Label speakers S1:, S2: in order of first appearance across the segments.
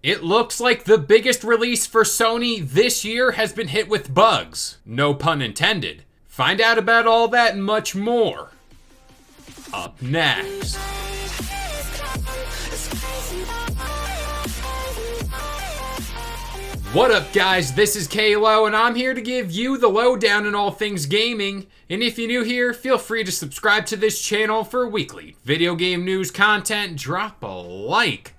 S1: It looks like the biggest release for Sony this year has been hit with bugs. No pun intended. Find out about all that and much more up next. What up, guys? This is Kalo, and I'm here to give you the lowdown on all things gaming. And if you're new here, feel free to subscribe to this channel for weekly video game news content. Drop a like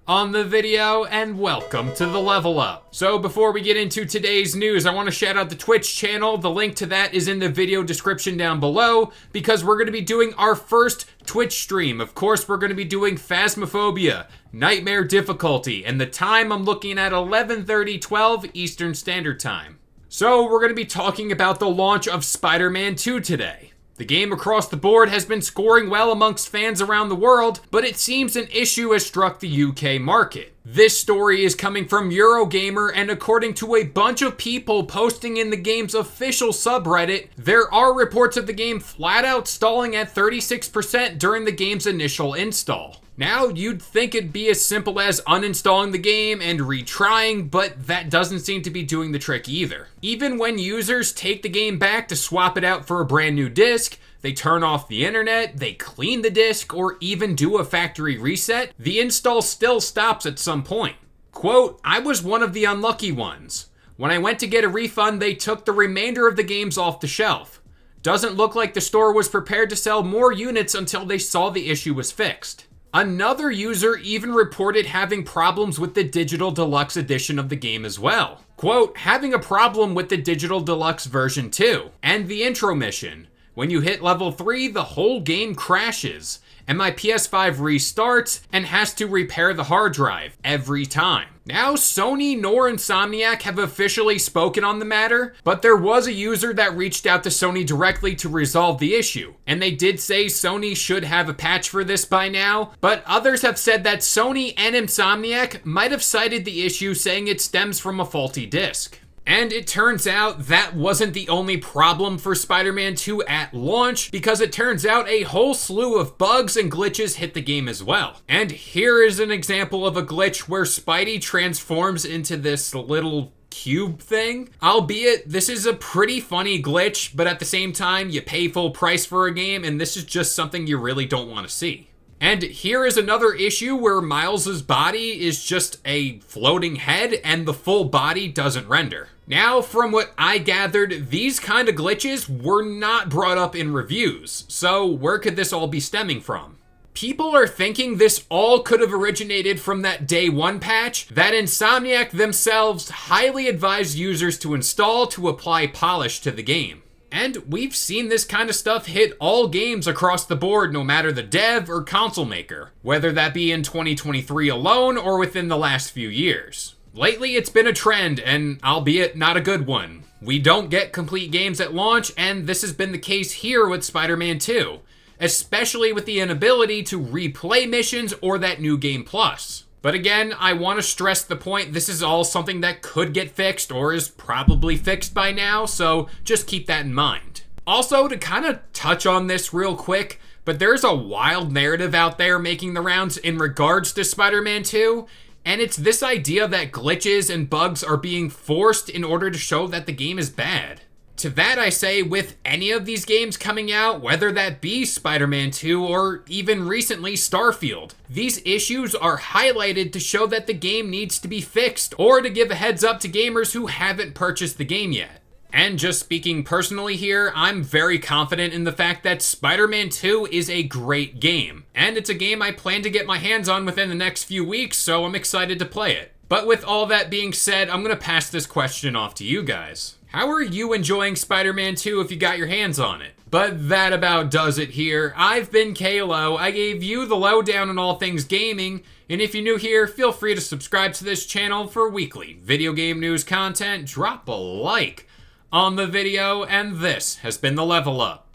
S1: on the video, and welcome to the Level Up. So before we get into today's news, I want to shout out the Twitch channel. The link to that is in the video description down below, because we're going to be doing our first Twitch stream. Of course, we're going to be doing Phasmophobia, Nightmare difficulty, and the time I'm looking at 11:30, 12 Eastern Standard Time. So we're going to be talking about the launch of Spider-Man 2 today. The game across the board has been scoring well amongst fans around the world, but it seems an issue has struck the UK market. This story is coming from Eurogamer, and according to a bunch of people posting in the game's official subreddit, there are reports of the game flat out stalling at 36% during the game's initial install. Now, you'd think it'd be as simple as uninstalling the game and retrying, but that doesn't seem to be doing the trick either. Even when users take the game back to swap it out for a brand new disc, they turn off the internet, they clean the disc, or even do a factory reset, the install still stops at some point. Quote, "I was one of the unlucky ones. When I went to get a refund, they took the remainder of the games off the shelf. Doesn't look like the store was prepared to sell more units until they saw the issue was fixed." Another user even reported having problems with the Digital Deluxe edition of the game as well. Quote, "Having a problem with the Digital Deluxe version 2, and the intro mission. When you hit level 3, the whole game crashes, and my PS5 restarts and has to repair the hard drive every time." Now, Sony nor Insomniac have officially spoken on the matter, but there was a user that reached out to Sony directly to resolve the issue, and they did say Sony should have a patch for this by now, but others have said that Sony and Insomniac might have cited the issue, saying it stems from a faulty disc. And it turns out that wasn't the only problem for Spider-Man 2 at launch, because it turns out a whole slew of bugs and glitches hit the game as well. And here is an example of a glitch where Spidey transforms into this little cube thing. Albeit, this is a pretty funny glitch, but at the same time, you pay full price for a game, and this is just something you really don't want to see. And here is another issue where Miles's body is just a floating head and the full body doesn't render. Now, from what I gathered, these kind of glitches were not brought up in reviews, so where could this all be stemming from? People are thinking this all could have originated from that day one patch that Insomniac themselves highly advised users to install to apply polish to the game. And we've seen this kind of stuff hit all games across the board, no matter the dev or console maker, whether that be in 2023 alone or within the last few years. Lately, it's been a trend, and albeit not a good one. We don't get complete games at launch, and this has been the case here with Spider-Man 2, especially with the inability to replay missions or that new game plus. But again, I want to stress the point, this is all something that could get fixed or is probably fixed by now, so just keep that in mind. Also, to kind of touch on this real quick, but there's a wild narrative out there making the rounds in regards to Spider-Man 2, and it's this idea that glitches and bugs are being forced in order to show that the game is bad. To that I say, with any of these games coming out, whether that be Spider-Man 2 or even recently Starfield, these issues are highlighted to show that the game needs to be fixed or to give a heads up to gamers who haven't purchased the game yet. And just speaking personally here, I'm very confident in the fact that Spider-Man 2 is a great game. And it's a game I plan to get my hands on within the next few weeks, so I'm excited to play it. But with all that being said, I'm gonna pass this question off to you guys. How are you enjoying Spider-Man 2 if you got your hands on it? But that about does it here. I've been Kalo. I gave you the lowdown on all things gaming, and if you're new here, feel free to subscribe to this channel for weekly video game news content. Drop a like on the video, and this has been the Level Up.